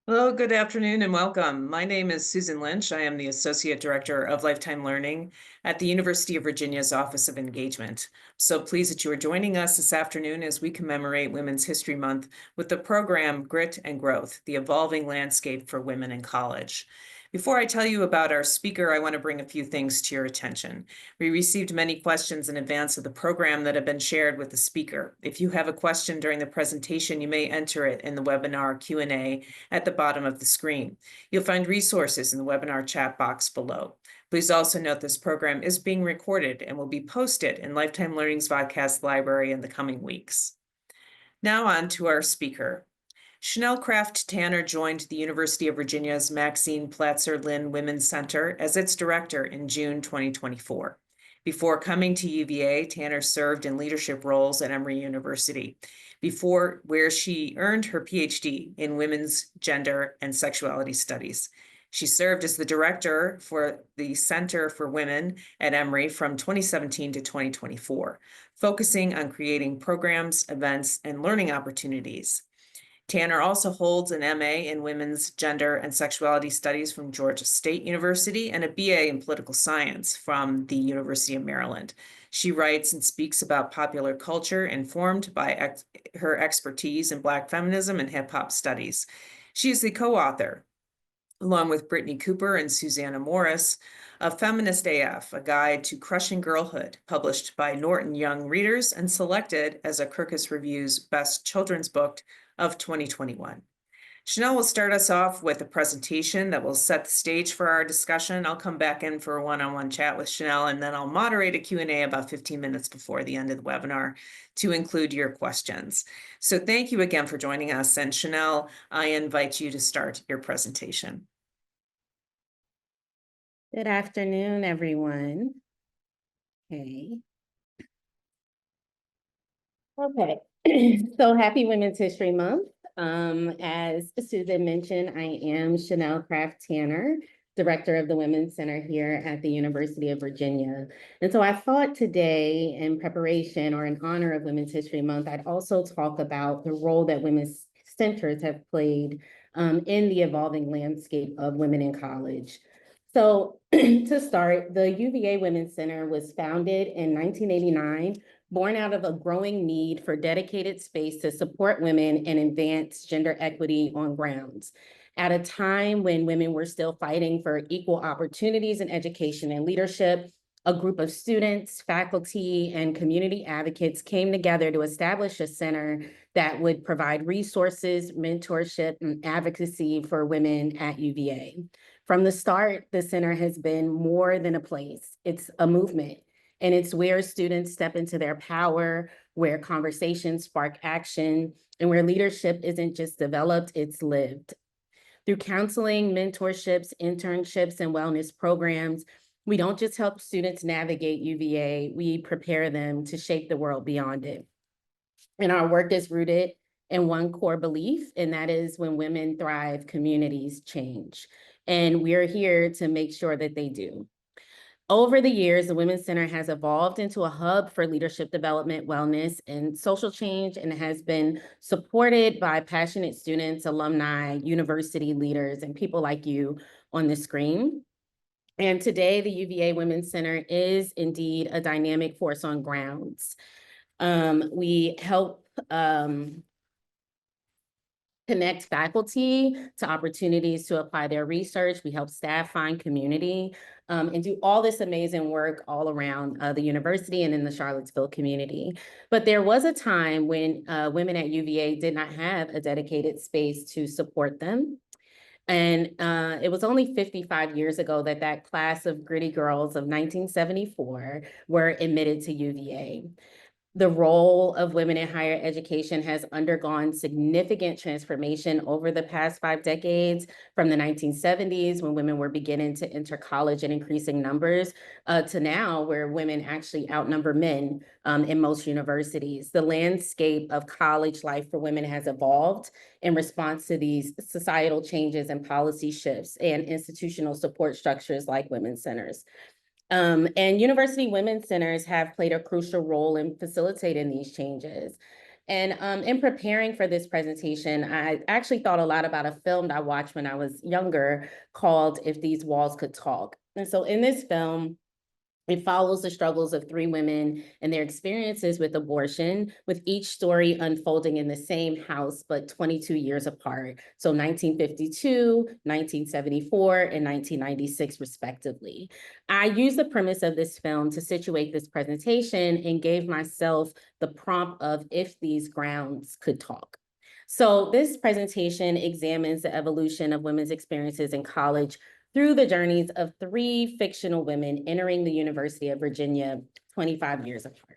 Hello, good afternoon and welcome. My name is Susan Lynch. I am the Associate Director of Lifetime Learning at the University of Virginia's Office of Engagement. So pleased that you are joining us this afternoon as we commemorate Women's History Month with the program Grit and Growth, the Evolving Landscape for Women in College. Before I tell you about our speaker, I want to bring a few things to your attention. We received many questions in advance of the program that have been shared with the speaker. If you have a question during the presentation, you may enter it in the webinar Q&A at the bottom of the screen. You'll find resources in the webinar chat box below. Please also note this program is being recorded and will be posted in Lifetime Learning's podcast library in the coming weeks. Now on to our speaker. Chanel Kraft Tanner joined the University of Virginia's Maxine Platzer Lynn Women's Center as its director in June 2024. Before coming to UVA, Tanner served in leadership roles at Emory University, where she earned her PhD in women's gender and sexuality studies. She served as the director for the Center for Women at Emory from 2017 to 2024, focusing on creating programs, events, and learning opportunities. Tanner also holds an MA in Women's Gender and Sexuality Studies from Georgia State University and a BA in Political Science from the University of Maryland. She writes and speaks about popular culture informed by her expertise in Black feminism and hip-hop studies. She is the co-author, along with Brittany Cooper and Susanna Morris, of Feminist AF, a guide to crushing girlhood, published by Norton Young Readers and selected as a Kirkus Review's Best Children's Book of 2021. Chanel will start us off with a presentation that will set the stage for our discussion. I'll come back in for a one-on-one chat with Chanel, and then I'll moderate a Q&A about 15 minutes before the end of the webinar to include your questions. So thank you again for joining us. And Chanel, I invite you to start your presentation. Good afternoon, everyone. Okay. So happy Women's History Month. As Susan mentioned, I am Chanel Kraft Tanner, Director of the Women's Center here at the University of Virginia. And so I thought today, in preparation or in honor of Women's History Month, I'd also talk about the role that women's centers have played in the evolving landscape of women in college. So to start, the UVA Women's Center was founded in 1989, born out of a growing need for dedicated space to support women and advance gender equity on grounds. At a time when women were still fighting for equal opportunities in education and leadership, a group of students, faculty, and community advocates came together to establish a center that would provide resources, mentorship, and advocacy for women at UVA. From the start, the center has been more than a place. It's a movement. And it's where students step into their power, where conversations spark action, and where leadership isn't just developed, it's lived. Through counseling, mentorships, internships, and wellness programs, we don't just help students navigate UVA, we prepare them to shape the world beyond it. And our work is rooted in one core belief, and that is when women thrive, communities change. And we're here to make sure that they do. Over the years, the Women's Center has evolved into a hub for leadership development, wellness, and social change, and has been supported by passionate students, alumni, university leaders, and people like you on the screen. And today, the UVA Women's Center is indeed a dynamic force on grounds. We help connect faculty to opportunities to apply their research. We help staff find community and do all this amazing work all around the university and in the Charlottesville community. But there was a time when women at UVA did not have a dedicated space to support them. And it was only 55 years ago that that class of gritty girls of 1974 were admitted to UVA. The role of women in higher education has undergone significant transformation over the past 5 decades, from the 1970s, when women were beginning to enter college in increasing numbers, to now, where women actually outnumber men in most universities. The landscape of college life for women has evolved in response to these societal changes and policy shifts and institutional support structures like women's centers. And university women's centers have played a crucial role in facilitating these changes. And in preparing for this presentation, I actually thought a lot about a film I watched when I was younger called If These Walls Could Talk. And so in this film, it follows the struggles of three women and their experiences with abortion, with each story unfolding in the same house, but 22 years apart. So 1952, 1974, and 1996, respectively. I used the premise of this film to situate this presentation and gave myself the prompt of if these grounds could talk. So this presentation examines the evolution of women's experiences in college through the journeys of three fictional women entering the University of Virginia 25 years apart.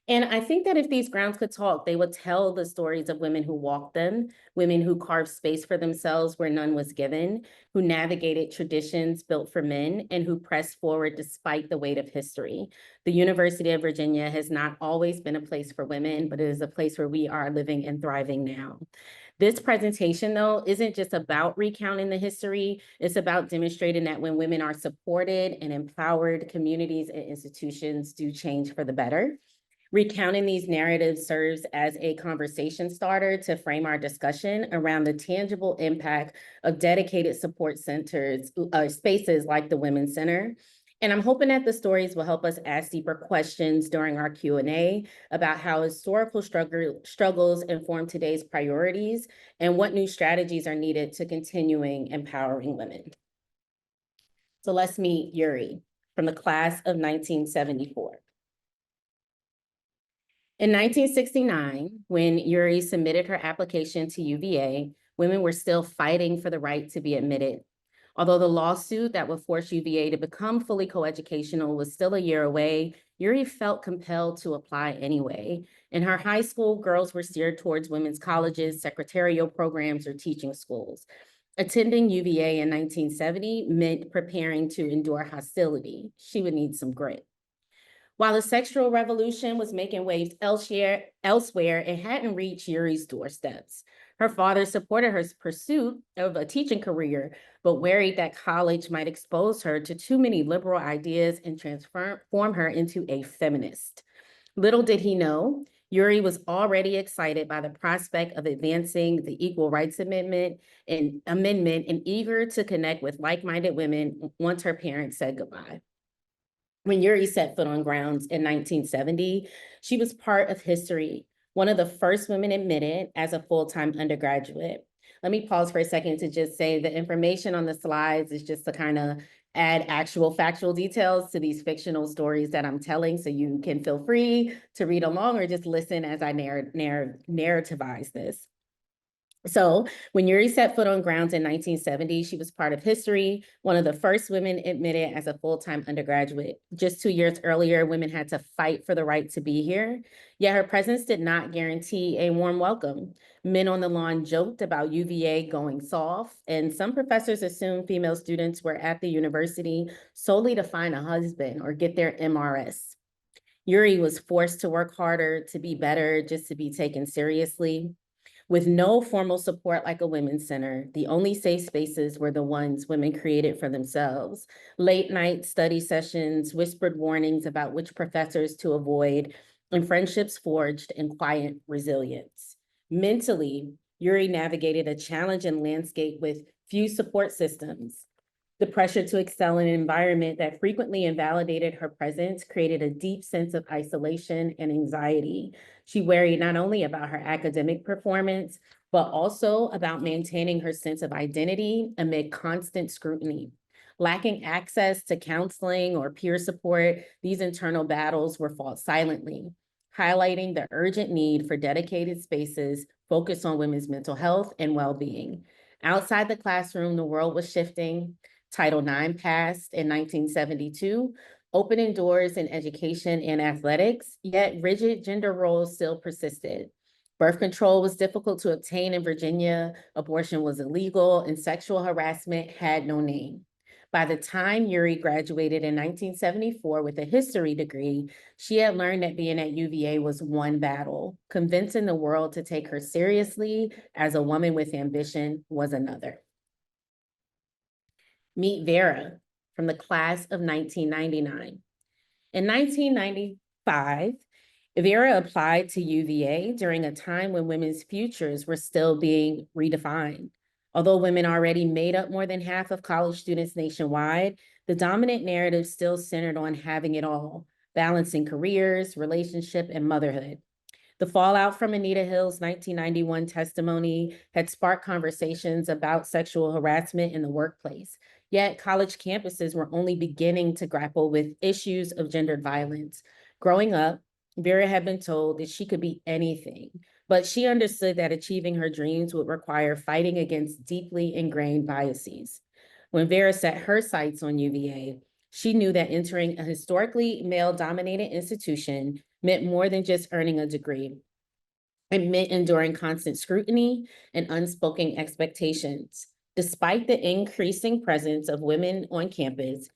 And I think that if these grounds could talk, they would tell the stories of women who walked them, women who carved space for themselves where none was given, who navigated traditions built for men, and who pressed forward despite the weight of history. The University of Virginia has not always been a place for women, but it is a place where we are living and thriving now. This presentation, though, isn't just about recounting the history. It's about demonstrating that when women are supported and empowered, communities and institutions do change for the better. Recounting these narratives serves as a conversation starter to frame our discussion around the tangible impact of dedicated support centers, spaces like the Women's Center. And I'm hoping that the stories will help us ask deeper questions during our Q&A about how historical struggles inform today's priorities and what new strategies are needed to continuing empowering women. So let's meet Yuri from the class of 1974. In 1969, when Yuri submitted her application to UVA, women were still fighting for the right to be admitted. Although the lawsuit that would force UVA to become fully coeducational was still a year away, Yuri felt compelled to apply anyway. In her high school, girls were steered towards women's colleges, secretarial programs, or teaching schools. Attending UVA in 1970 meant preparing to endure hostility. She would need some grit. While the sexual revolution was making waves elsewhere, it hadn't reached Yuri's doorsteps. Her father supported her pursuit of a teaching career, but worried that college might expose her to too many liberal ideas and transform her into a feminist. Little did he know, Yuri was already excited by the prospect of advancing the Equal Rights Amendment and eager to connect with like-minded women once her parents said goodbye. When Yuri set foot on grounds in 1970, she was part of history, one of the first women admitted as a full-time undergraduate. Let me pause for a second to just say the information on the slides is just to kind of add actual factual details to these fictional stories that I'm telling, so you can feel free to read along or just listen as I narrativize this. So when Yuri set foot on grounds in 1970, she was part of history, one of the first women admitted as a full-time undergraduate. Just 2 years earlier, women had to fight for the right to be here, yet her presence did not guarantee a warm welcome. Men on the lawn joked about UVA going soft, and some professors assumed female students were at the university solely to find a husband or get their MRS. Yuri was forced to work harder, to be better, just to be taken seriously. With no formal support like a women's center, the only safe spaces were the ones women created for themselves. Late night study sessions, whispered warnings about which professors to avoid, and friendships forged in quiet resilience. Mentally, Yuri navigated a challenging landscape with few support systems. The pressure to excel in an environment that frequently invalidated her presence created a deep sense of isolation and anxiety. She worried not only about her academic performance, but also about maintaining her sense of identity amid constant scrutiny. Lacking access to counseling or peer support, these internal battles were fought silently, highlighting the urgent need for dedicated spaces focused on women's mental health and well-being. Outside the classroom, the world was shifting. Title IX passed in 1972, opening doors in education and athletics, yet rigid gender roles still persisted. Birth control was difficult to obtain in Virginia, abortion was illegal, and sexual harassment had no name. By the time Yuri graduated in 1974 with a history degree, she had learned that being at UVA was one battle. Convincing the world to take her seriously as a woman with ambition was another. Meet Vera from the class of 1999. In 1995, Vera applied to UVA during a time when women's futures were still being redefined. Although women already made up more than half of college students nationwide, the dominant narrative still centered on having it all, balancing careers, relationship, and motherhood. The fallout from Anita Hill's 1991 testimony had sparked conversations about sexual harassment in the workplace. Yet college campuses were only beginning to grapple with issues of gendered violence. Growing up, Vera had been told that she could be anything, but she understood that achieving her dreams would require fighting against deeply ingrained biases. When Vera set her sights on UVA, she knew that entering a historically male-dominated institution meant more than just earning a degree. It meant enduring constant scrutiny and unspoken expectations. Despite the increasing presence of women on campus,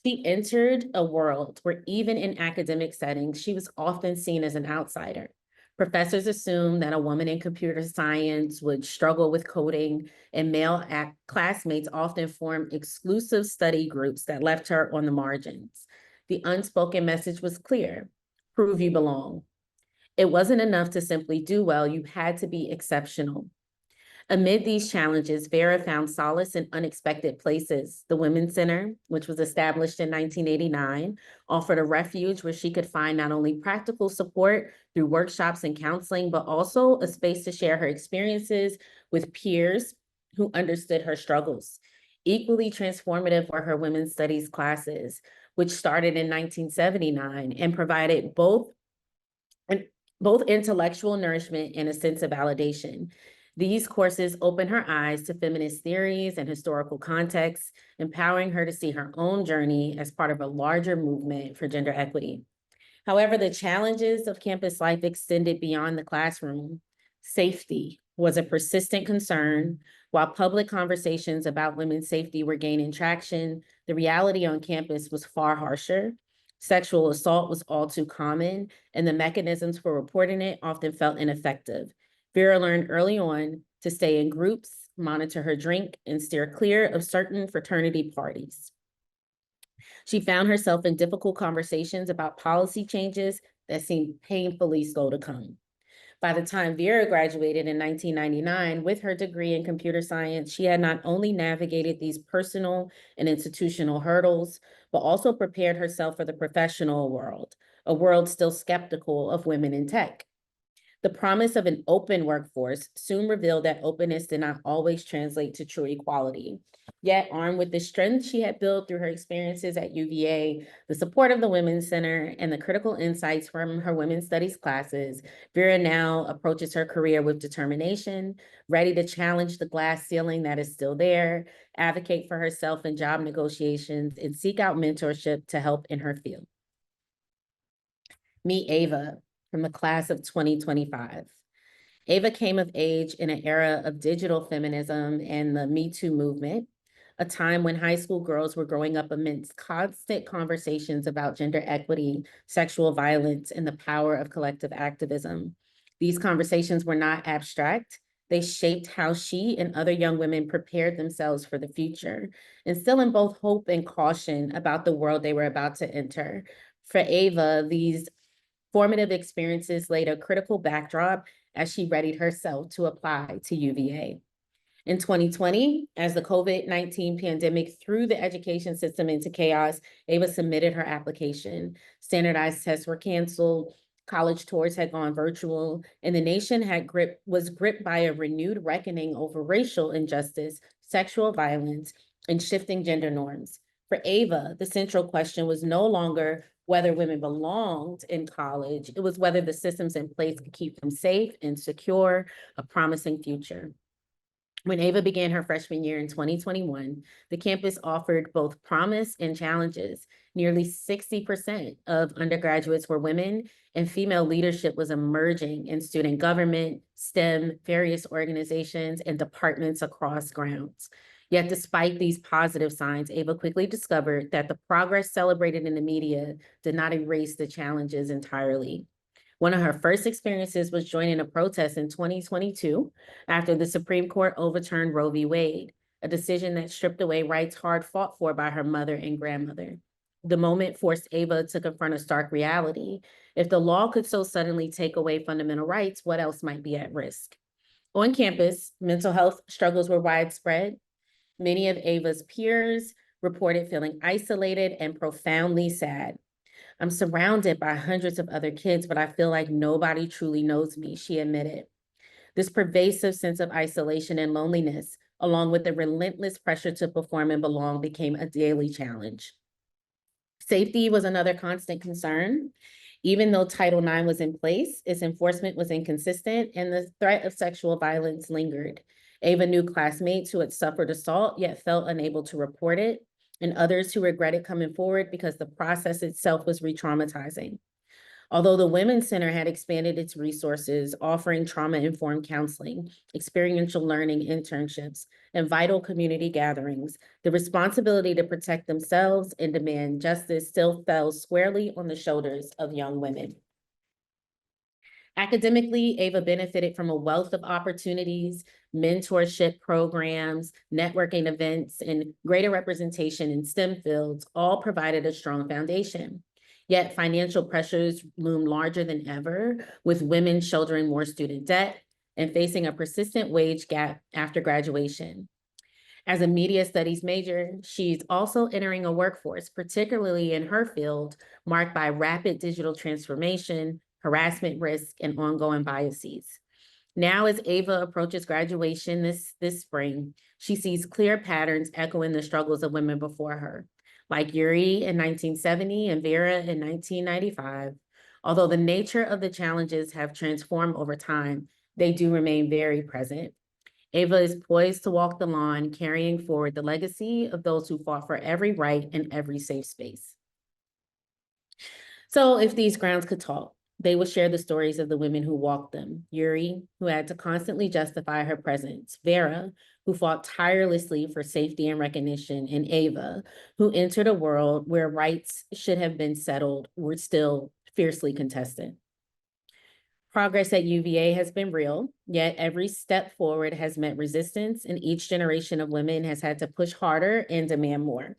she entered a world where even in academic settings, she was often seen as an outsider. Professors assumed that a woman in computer science would struggle with coding, and male classmates often formed exclusive study groups that left her on the margins. The unspoken message was clear: prove you belong. It wasn't enough to simply do well, you had to be exceptional. Amid these challenges, Vera found solace in unexpected places. The Women's Center, which was established in 1989, offered a refuge where she could find not only practical support through workshops and counseling, but also a space to share her experiences with peers who understood her struggles. Equally transformative were her women's studies classes, which started in 1979 and provided both intellectual nourishment and a sense of validation. These courses opened her eyes to feminist theories and historical contexts, empowering her to see her own journey as part of a larger movement for gender equity. However, the challenges of campus life extended beyond the classroom. Safety was a persistent concern. While public conversations about women's safety were gaining traction, the reality on campus was far harsher. Sexual assault was all too common, and the mechanisms for reporting it often felt ineffective. Vera learned early on to stay in groups, monitor her drink, and steer clear of certain fraternity parties. She found herself in difficult conversations about policy changes that seemed painfully slow to come. By the time Vera graduated in 1999 with her degree in computer science, she had not only navigated these personal and institutional hurdles, but also prepared herself for the professional world, a world still skeptical of women in tech. The promise of an open workforce soon revealed that openness did not always translate to true equality. Yet, armed with the strength she had built through her experiences at UVA, the support of the Women's Center, and the critical insights from her women's studies classes, Vera now approaches her career with determination, ready to challenge the glass ceiling that is still there, advocate for herself in job negotiations, and seek out mentorship to help in her field. Meet Ava from the class of 2025. Ava came of age in an era of digital feminism and the Me Too movement, a time when high school girls were growing up amidst constant conversations about gender equity, sexual violence, and the power of collective activism. These conversations were not abstract. They shaped how she and other young women prepared themselves for the future, instilling both hope and caution about the world they were about to enter. For Ava, these formative experiences laid a critical backdrop as she readied herself to apply to UVA. In 2020, as the COVID-19 pandemic threw the education system into chaos, Ava submitted her application. Standardized tests were canceled, college tours had gone virtual, and the nation was gripped by a renewed reckoning over racial injustice, sexual violence, and shifting gender norms. For Ava, the central question was no longer whether women belonged in college, it was whether the systems in place could keep them safe and secure, a promising future. When Ava began her freshman year in 2021, the campus offered both promise and challenges. Nearly 60% of undergraduates were women, and female leadership was emerging in student government, STEM, various organizations, and departments across grounds. Yet despite these positive signs, Ava quickly discovered that the progress celebrated in the media did not erase the challenges entirely. One of her first experiences was joining a protest in 2022 after the Supreme Court overturned Roe v. Wade, a decision that stripped away rights hard fought for by her mother and grandmother. The moment forced Ava to confront a stark reality. If the law could so suddenly take away fundamental rights, what else might be at risk? On campus, mental health struggles were widespread. Many of Ava's peers reported feeling isolated and profoundly sad. I'm surrounded by hundreds of other kids, but I feel like nobody truly knows me, she admitted. This pervasive sense of isolation and loneliness, along with the relentless pressure to perform and belong, became a daily challenge. Safety was another constant concern. Even though Title IX was in place, its enforcement was inconsistent and the threat of sexual violence lingered. Ava knew classmates who had suffered assault yet felt unable to report it, and others who regretted coming forward because the process itself was re-traumatizing. Although the Women's Center had expanded its resources, offering trauma-informed counseling, experiential learning internships, and vital community gatherings, the responsibility to protect themselves and demand justice still fell squarely on the shoulders of young women. Academically, Ava benefited from a wealth of opportunities, mentorship programs, networking events, and greater representation in STEM fields all provided a strong foundation. Yet financial pressures loom larger than ever, with women shouldering more student debt and facing a persistent wage gap after graduation. As a media studies major, she's also entering a workforce, particularly in her field, marked by rapid digital transformation, harassment risk, and ongoing biases. Now, as Ava approaches graduation this spring, she sees clear patterns echoing the struggles of women before her, like Yuri in 1970 and Vera in 1995. Although the nature of the challenges have transformed over time, they do remain very present. Ava is poised to walk the line, carrying forward the legacy of those who fought for every right and every safe space. So if these grounds could talk, they would share the stories of the women who walked them. Yuri, who had to constantly justify her presence. Vera, who fought tirelessly for safety and recognition. And Ava, who entered a world where rights should have been settled were still fiercely contested. Progress at UVA has been real, yet every step forward has met resistance, and each generation of women has had to push harder and demand more.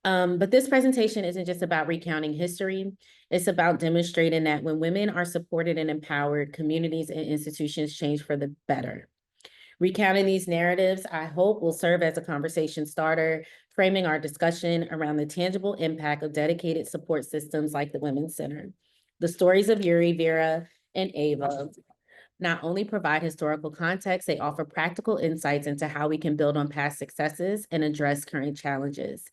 But this presentation isn't just about recounting history. It's about demonstrating that when women are supported and empowered, communities and institutions change for the better. Recounting these narratives, I hope, will serve as a conversation starter, framing our discussion around the tangible impact of dedicated support systems like the Women's Center. The stories of Yuri, Vera, and Ava not only provide historical context, they offer practical insights into how we can build on past successes and address current challenges.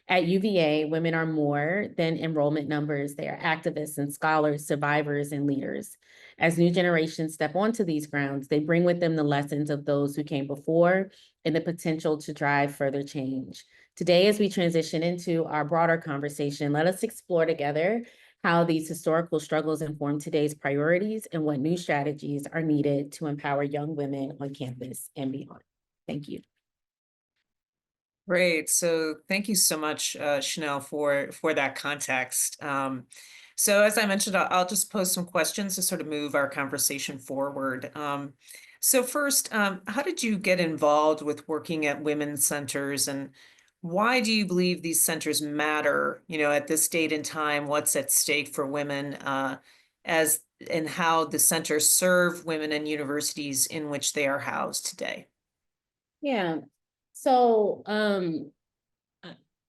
At UVA, women are more than enrollment numbers. They are activists and scholars, survivors, and leaders. As new generations step onto these grounds, they bring with them the lessons of those who came before and the potential to drive further change. Today, as we transition into our broader conversation, let us explore together how these historical struggles inform today's priorities and what new strategies are needed to empower young women on campus and beyond. Thank you. Great. So thank you so much, Chanel, for that context. So as I mentioned, I'll just pose some questions to sort of move our conversation forward. So first, how did you get involved with working at women's centers, and why do you believe these centers matter, at this date and time? What's at stake for women, and how the centers serve women and universities in which they are housed today? Yeah. So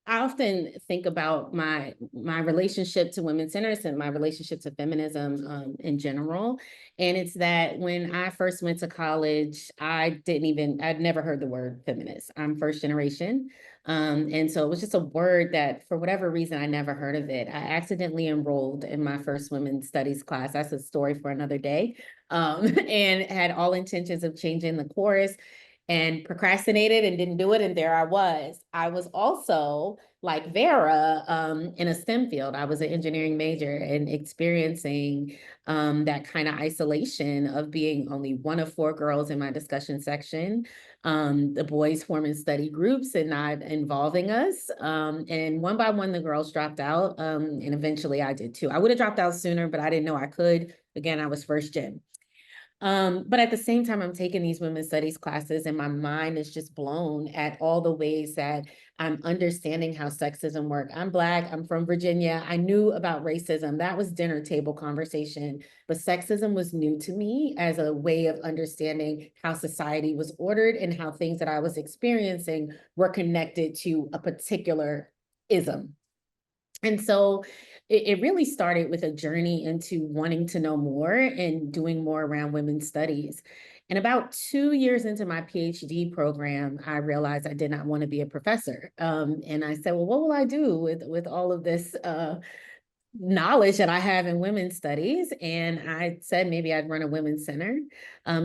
I often think about my relationship to women's centers and my relationship to feminism in general. And it's that when I first went to college, I'd never heard the word feminist. I'm first generation. And so it was just a word that for whatever reason, I never heard of it. I accidentally enrolled in my first women's studies class. That's a story for another day. And had all intentions of changing the course and procrastinated and didn't do it. And there I was. I was also, like Vera, in a STEM field. I was an engineering major and experiencing that kind of isolation of being only one of four girls in my discussion section, the boys forming study groups and not involving us. And one by one, the girls dropped out. And eventually I did too. I would have dropped out sooner, but I didn't know I could. Again, I was first gen. But at the same time, I'm taking these women's studies classes and my mind is just blown at all the ways that I'm understanding how sexism works. I'm Black, I'm from Virginia. I knew about racism. That was dinner table conversation, but sexism was new to me as a way of understanding how society was ordered and how things that I was experiencing were connected to a particular ism. And so it really started with a journey into wanting to know more and doing more around women's studies. And about 2 years into my PhD program, I realized I did not want to be a professor. And I said, well, what will I do with all of this knowledge that I have in women's studies. And I said maybe I'd run a women's center.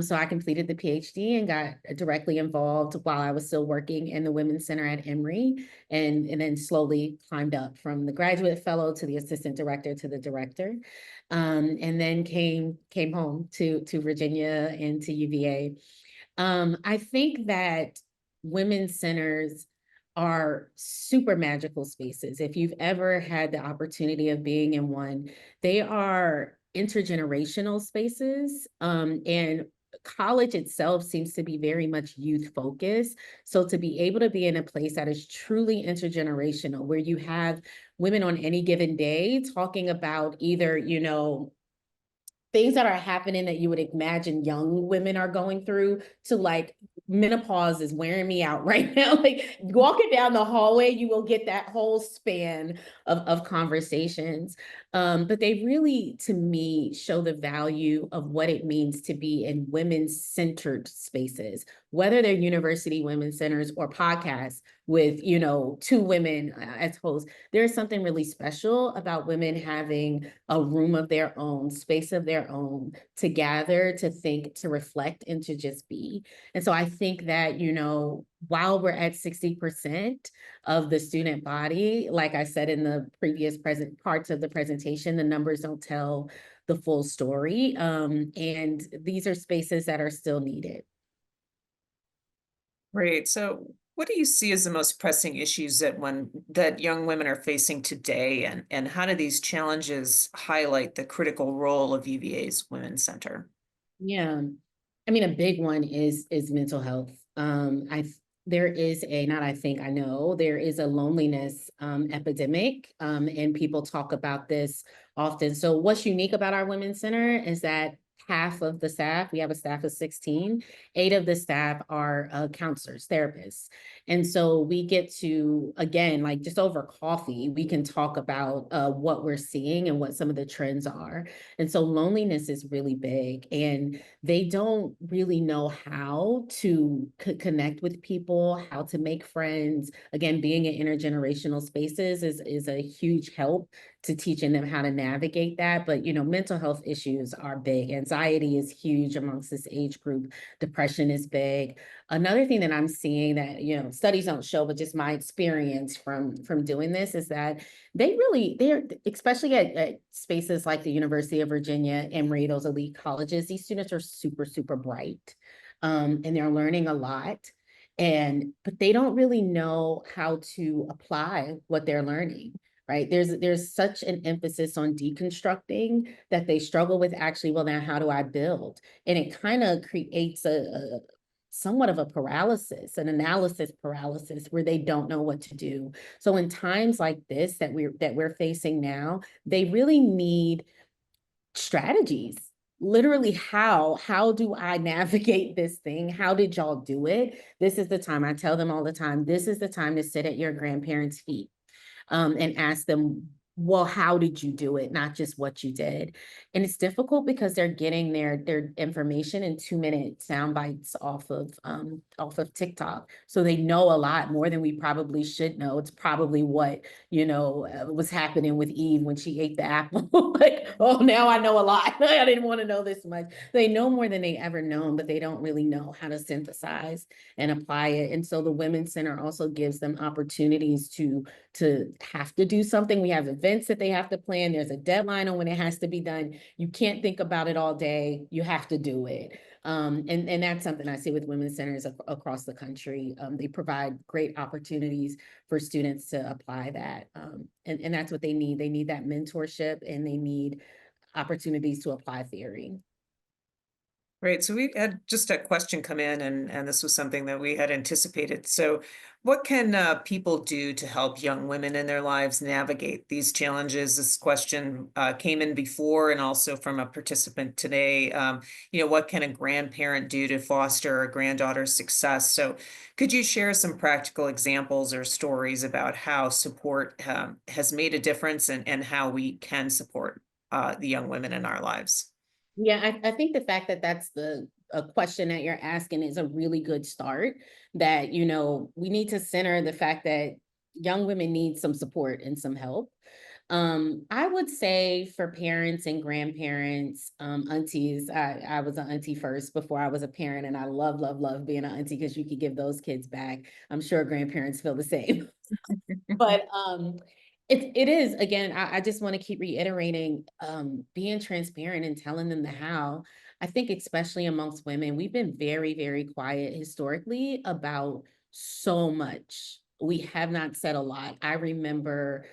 So I completed the PhD and got directly involved while I was still working in the women's center at Emory, and then slowly climbed up from the graduate fellow to the assistant director to the director. And then came home to Virginia and to UVA. I think that women's centers are super magical spaces. If you've ever had the opportunity of being in one, they are intergenerational spaces. And college itself seems to be very much youth focused. So to be able to be in a place that is truly intergenerational, where you have women on any given day talking about either, things that are happening that you would imagine young women are going through, to like menopause is wearing me out right now. Like walking down the hallway, you will get that whole span of conversations. But they really, to me, show the value of what it means to be in women's centered spaces, whether they're university women's centers or podcasts with, two women as hosts. There's something really special about women having a room of their own, space of their own, to gather, to think, to reflect, and to just be. And so I think that, while we're at 60% of the student body, like I said in the previous present parts of the presentation, the numbers don't tell the full story. And these are spaces that are still needed. Great. So what do you see as the most pressing issues that young women are facing today, and how do these challenges highlight the critical role of UVA's Women's Center? Yeah. I mean, a big one is mental health. There is a, not I think I know, there is a loneliness epidemic, and people talk about this often. So what's unique about our Women's Center is that half of the staff, we have a staff of 16, 8 of the staff are counselors, therapists. And so we get to, again, like just over coffee, we can talk about what we're seeing and what some of the trends are. And so loneliness is really big, and they don't really know how to connect with people, how to make friends. Again, being in intergenerational spaces is a huge help to teaching them how to navigate that. But, mental health issues are big. Anxiety is huge amongst this age group. Depression is big. Another thing that I'm seeing that, studies don't show, but just my experience from doing this is that they're especially at spaces like the University of Virginia, Emory, those elite colleges, these students are super, super bright. And they're learning a lot. But they don't really know how to apply what they're learning. Right. There's such an emphasis on deconstructing that they struggle with actually, well, now how do I build? And it kind of creates a somewhat of a paralysis, an analysis paralysis, where they don't know what to do. So in times like this that we're facing now, they really need strategies. Literally, how do I navigate this thing? How did y'all do it? This is the time. I tell them all the time, this is the time to sit at your grandparents' feet, and ask them, well, how did you do it? Not just what you did. And it's difficult because they're getting their information in 2-minute sound bites off of TikTok. So they know a lot more than we probably should know. It's probably what, was happening with Eve when she ate the apple. Like, oh, now I know a lot. I didn't want to know this much. They know more than they ever known, but they don't really know how to synthesize and apply it. And so the Women's Center also gives them opportunities to have to do something. We have events that they have to plan. There's a deadline on when it has to be done. You can't think about it all day. You have to do it. And that's something I see with women's centers across the country. They provide great opportunities for students to apply that. And that's what they need. They need that mentorship, and they need opportunities to apply theory. Right, so we had just a question come in, and this was something that we had anticipated. So, what can people do to help young women in their lives navigate these challenges? This question came in before, and also from a participant today. What can a grandparent do to foster a granddaughter's success? So, could you share some practical examples or stories about how support has made a difference, and how we can support the young women in our lives? Yeah, I think the fact that that's the a question that you're asking is a really good start. That, we need to center the fact that young women need some support and some help. I would say for parents and grandparents, aunties, I was an auntie first before I was a parent, and I love, love, love being an auntie because you could give those kids back. I'm sure grandparents feel the same. But it is again, I just want to keep reiterating, being transparent and telling them the how. I think especially amongst women, we've been very, very quiet historically about so much. We have not said a lot. I remember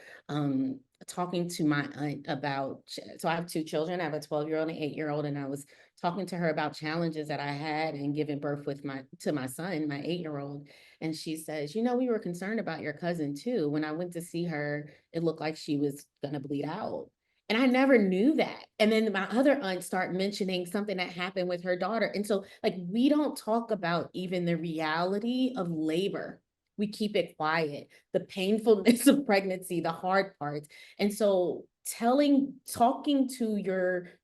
talking to my aunt about so I have two children. I have a 12-year-old and an 8-year-old, and I was talking to her about challenges that I had in giving birth with my son, my 8-year-old. And she says, we were concerned about your cousin too. When I went to see her, it looked like she was gonna bleed out. And I never knew that. And then my other aunt started mentioning something that happened with her daughter. And so, like, we don't talk about even the reality of labor. We keep it quiet, the painfulness of pregnancy, the hard parts. And so talking to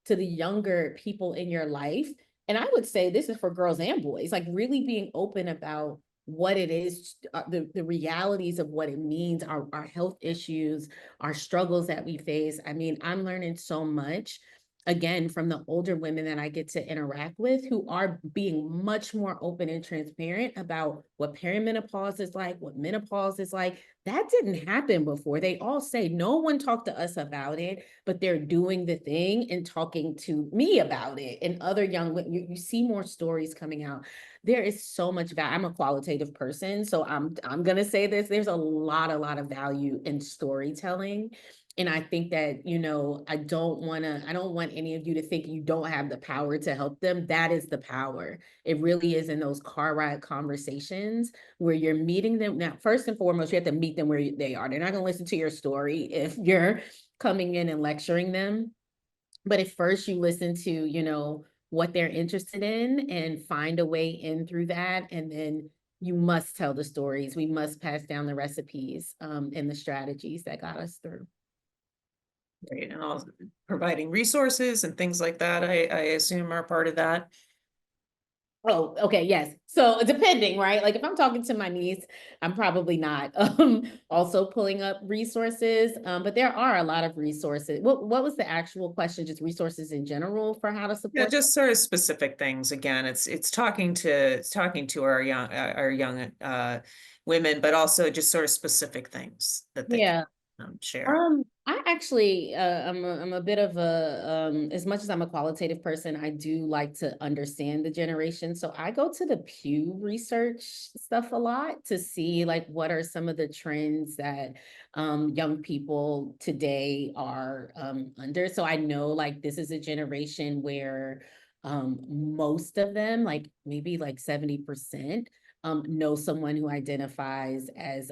the younger people in your life, and I would say this is for girls and boys, like really being open about what it is, the realities of what it means, our health issues, our struggles that we face. I mean, I'm learning so much again from the older women that I get to interact with who are being much more open and transparent about what perimenopause is like, what menopause is like. That didn't happen before. They all say no one talked to us about it, but they're doing the thing and talking to me about it. And other young women, you see more stories coming out. There is so much value. I'm a qualitative person, so I'm gonna say this. There's a lot of value in storytelling. And I think that, I don't want any of you to think you don't have the power to help them. That is the power. It really is in those car ride conversations where you're meeting them. Now, first and foremost, you have to meet them where they are. They're not going to listen to your story if you're coming in and lecturing them. But at first you listen to, what they're interested in and find a way in through that. And then you must tell the stories. We must pass down the recipes and the strategies that got us through. Right, and all providing resources and things like that, I assume are part of that. Oh, okay, yes. So depending, right? Like if I'm talking to my niece, I'm probably not also pulling up resources. But there are a lot of resources. What was the actual question? Just resources in general for how to Yeah, support? just sort of specific things. Again, it's talking to our young women, but also just sort of specific things that they can Yeah. share. I actually, I'm a bit of as much as I'm a qualitative person, I do like to understand the generation. So I go to the Pew Research stuff a lot to see like what are some of the trends that young people today are under. So I know like this is a generation where most of them, like maybe like 70%, know someone who identifies as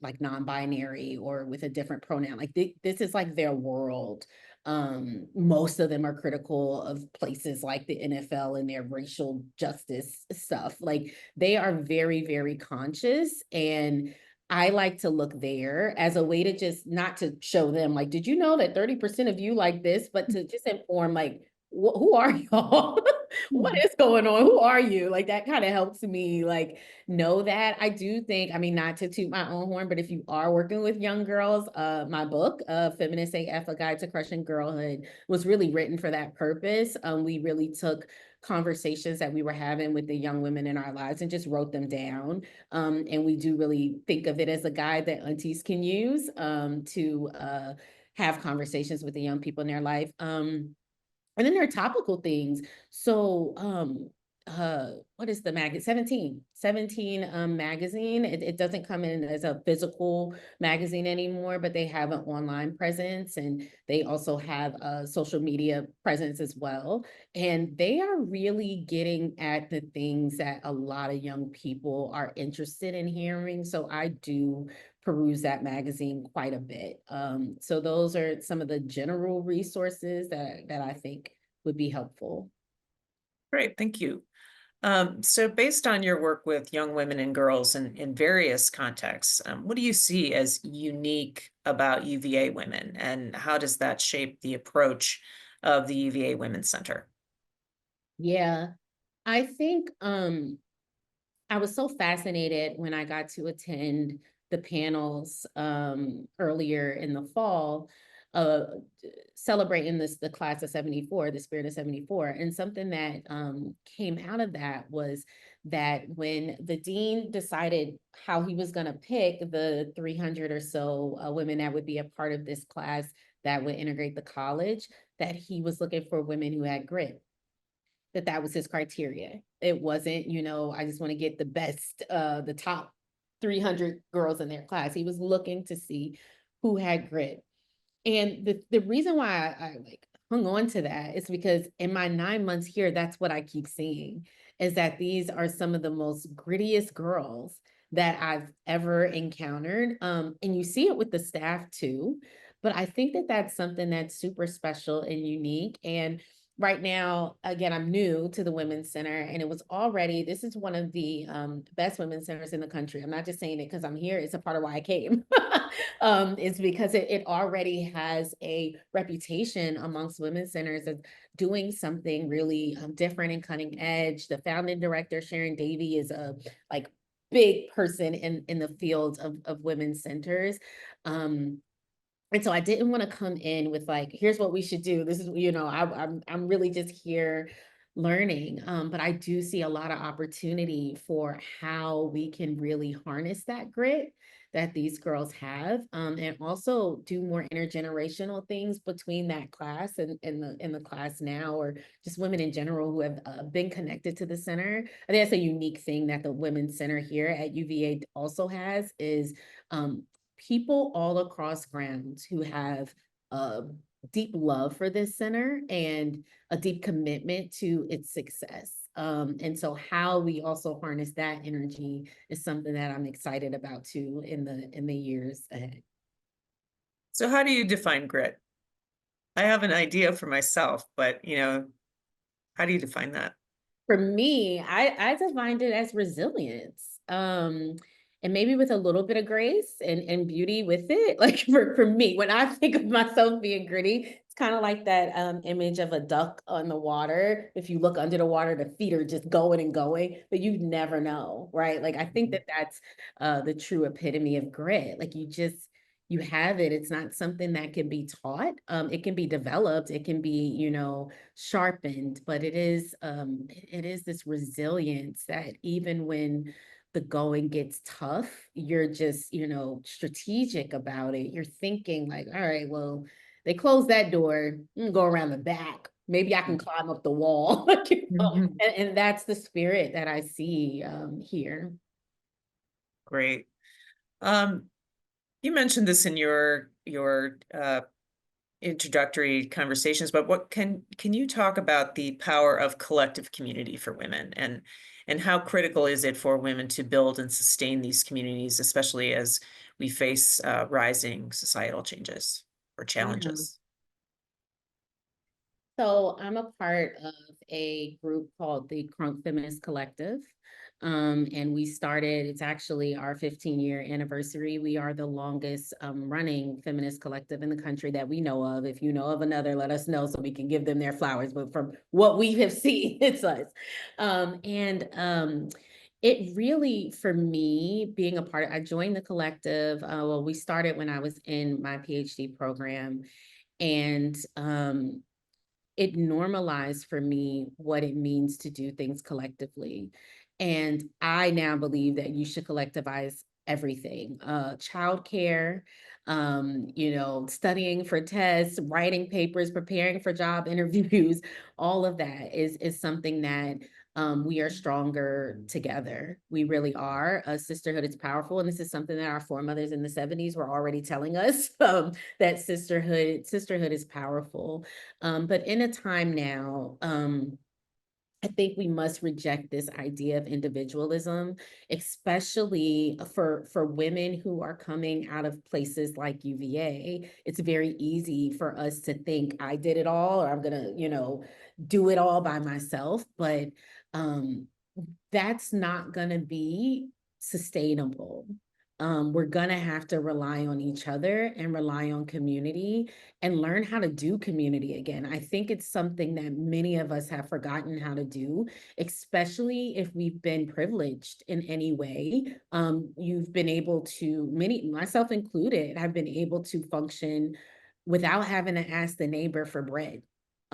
like non-binary or with a different pronoun. Like this is like their world. Most of them are critical of places like the NFL and their racial justice stuff. Like they are very, very conscious. And I like to look there as a way to just not to show them like, did you know that 30% of you like this, but to just inform like, who are y'all? What is going on? Who are you? Like that kind of helps me like know that. I do think, I mean, not to toot my own horn, but if you are working with young girls, my book, Feminist AF, A Guide to Crushing Girlhood, was really written for that purpose. We really took conversations that we were having with the young women in our lives and just wrote them down. And we do really think of it as a guide that aunties can use to have conversations with the young people in their life. And then there are topical things. So what is the magazine? 17 magazine. It doesn't come in as a physical magazine anymore, but they have an online presence, and they also have a social media presence as well. And they are really getting at the things that a lot of young people are interested in hearing. So I do peruse that magazine quite a bit. So those are some of the general resources that I think would be helpful. Great, thank you. So based on your work with young women and girls in various contexts, what do you see as unique about UVA women, and how does that shape the approach of the UVA Women's Center? Yeah, I think I was so fascinated when I got to attend the panels earlier in the fall, uh celebrating the class of 74, the spirit of 74. And something that came out of that was that when the dean decided how he was going to pick the 300 or so women that would be a part of this class that would integrate the college, that he was looking for women who had grit, that was his criteria. It wasn't, I just want to get the best, the top 300 girls in their class. He was looking to see who had grit. And the reason why I like hung on to that is because in my 9 months here, that's what I keep seeing, is that these are some of the most grittiest girls that I've ever encountered. And you see it with the staff too. But I think that that's something that's super special and unique. And right now, again, I'm new to the Women's Center, and this is one of the best women's centers in the country. I'm not just saying it because I'm here, it's a part of why I came. It's because it already has a reputation amongst women's centers of doing something really different and cutting edge. The founding director, Sharon Davey, is a like big person in the field of women's centers. And so I didn't want to come in with like, here's what we should do. This is, I'm really just here learning. But I do see a lot of opportunity for how we can really harness that grit that these girls have, and also do more intergenerational things between that class and in the class now, or just women in general who have been connected to the center. I think that's a unique thing that the Women's Center here at UVA also has is people all across grounds who have a deep love for this center and a deep commitment to its success. And so how we also harness that energy is something that I'm excited about too in the years ahead. So how do you define grit? I have an idea for myself, but how do you define that? For me, I defined it as resilience. And maybe with a little bit of grace and beauty with it. Like for me, when I think of myself being gritty, it's kind of like that image of a duck on the water. If you look under the water, the feet are just going and going, but you never know, right? Like I think that that's the true epitome of grit. Like you have it. It's not something that can be taught. It can be developed. It can be, sharpened, but it is this resilience that even when the going gets tough, you're just, strategic about it. You're thinking like, all right, well, they closed that door, go around the back. Maybe I can climb up the wall. Mhm. And that's the spirit that I see here. Great. Um, you mentioned this in your introductory conversations, but what can you talk about the power of collective community for women, and how critical is it for women to build and sustain these communities, especially as we face rising societal changes or Yeah. challenges? So I'm a part of a group called the Crunk Feminist Collective. And we started, it's actually our 15-year anniversary. We are the longest running feminist collective in the country that we know of. If you know of another, let us know so we can give them their flowers. But from what we have seen, it's us. And it really, for me, being a part, I joined the collective. Well, we started when I was in my PhD program. And it normalized for me what it means to do things collectively. And I now believe that you should collectivize everything, childcare, studying for tests, writing papers, preparing for job interviews, all of that is something that we are stronger together. We really are. Sisterhood is powerful. And this is something that our foremothers in the 70s were already telling us, that sisterhood is powerful. But in a time now, I think we must reject this idea of individualism, especially for women who are coming out of places like UVA. It's very easy for us to think I did it all, or I'm gonna, do it all by myself. But um, that's not gonna be sustainable. We're gonna have to rely on each other and rely on community and learn how to do community again. I think it's something that many of us have forgotten how to do, especially if we've been privileged in any way. You've been able to, many, myself included, have been able to function without having to ask the neighbor for bread.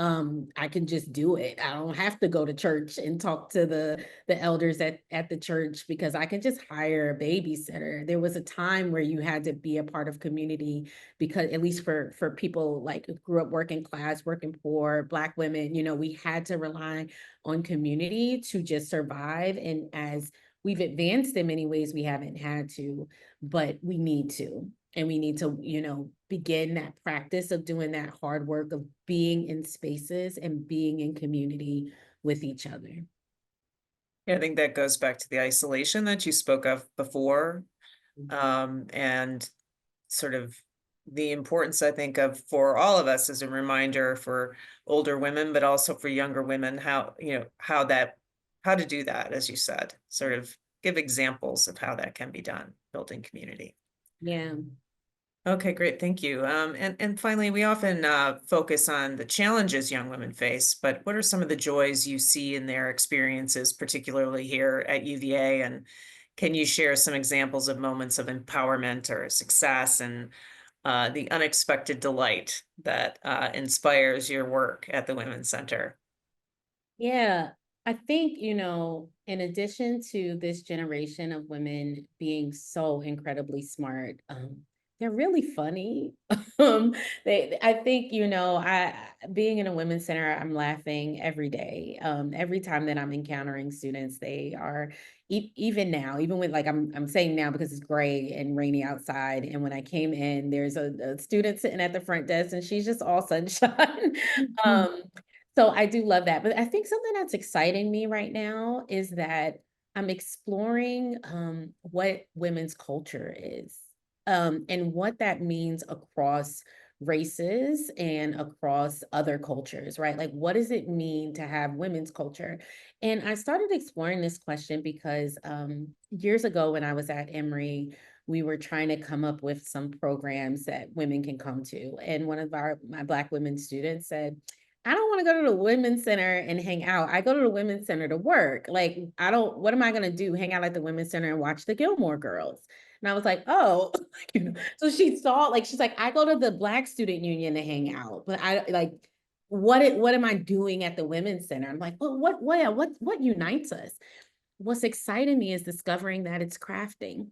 I can just do it. I don't have to go to church and talk to the elders at the church, because I can just hire a babysitter. There was a time where you had to be a part of community, because at least for people like who grew up working class, working poor, Black women, we had to rely on community to just survive. And as we've advanced in many ways, we haven't had to, but we need to. And we need to, begin that practice of doing that hard work of being in spaces and being in community with each other. Yeah, I think that goes back to the isolation that you spoke of before, and sort of the importance, I think, of for all of us as a reminder for older women, but also for younger women, how, how to do that, as you said, sort of give examples of how that can be done, building community. Yeah. Okay, great. Thank you. And finally, we often focus on the challenges young women face, but what are some of the joys you see in their experiences, particularly here at UVA? And can you share some examples of moments of empowerment or success and the unexpected delight that inspires your work at the Women's Center? Yeah, I think, in addition to this generation of women being so incredibly smart, they're really funny. Um, I think, being in a women's center, I'm laughing every day. Every time that I'm encountering students, they are even now, even when like I'm saying now because it's gray and rainy outside. And when I came in, there's a student sitting at the front desk, and she's just all sunshine. Mhm. um, so I do love that. But I think something that's exciting me right now is that I'm exploring what women's culture is, and what that means across races and across other cultures, right? Like, what does it mean to have women's culture? And I started exploring this question because years ago, when I was at Emory, we were trying to come up with some programs that women can come to. And one of my Black women students said, I don't want to go to the women's center and hang out. I go to the women's center to work. Like, what am I going to do? Hang out at the women's center and watch the Gilmore Girls. And I was like, oh, so she saw, like, she's like, I go to the Black Student Union to hang out, but I like, what am I doing at the women's center? I'm like, well, what unites us? What's exciting me is discovering that it's crafting,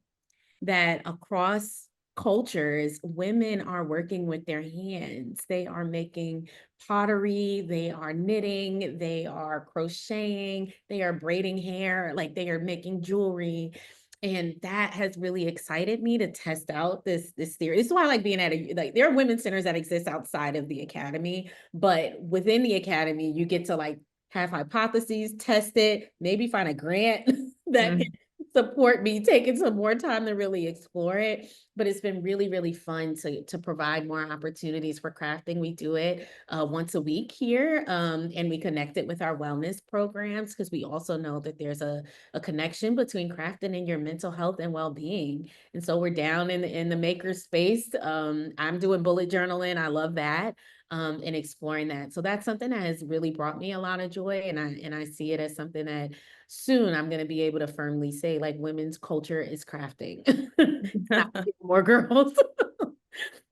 that across cultures, women are working with their hands. They are making pottery, they are knitting, they are crocheting, they are braiding hair, like they are making jewelry. And that has really excited me to test out this theory. This is why I like being at like there are women's centers that exist outside of the academy, but within the academy, you get to like have hypotheses, test it, maybe find a grant that can Mhm. support me taking some more time to really explore it. But it's been really, really fun to provide more opportunities for crafting. We do it once a week here, and we connect it with our wellness programs, because we also know that there's a connection between crafting and your mental health and well-being. And so we're down in the maker space. I'm doing bullet journaling. I love that. And exploring that. So that's something that has really brought me a lot of joy. And I see it as something that soon I'm going to be able to firmly say, like, women's culture is crafting. It's not more girls.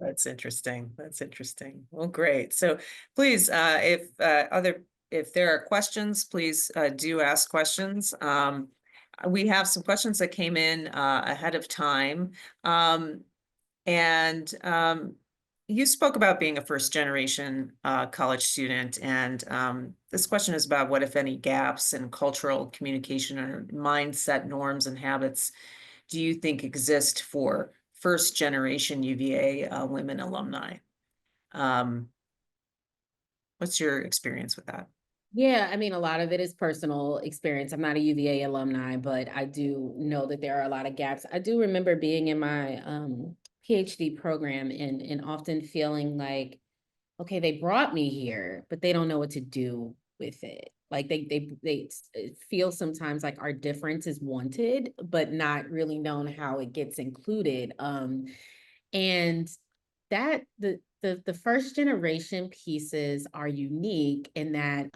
That's interesting. That's interesting. Well, great. So please, if there are questions, please do ask questions. We have some questions that came in ahead of time. And you spoke about being a first generation college student, and this question is about what, if any, gaps in cultural communication or mindset norms and habits do you think exist for first generation UVA women alumni? Um, what's your experience with that? Yeah, I mean, a lot of it is personal experience. I'm not a UVA alumni, but I do know that there are a lot of gaps. I do remember being in my PhD program and often feeling like, okay, they brought me here, but they don't know what to do with it. Like it feels sometimes like our difference is wanted, but not really known how it gets included. And that the first generation pieces are unique in that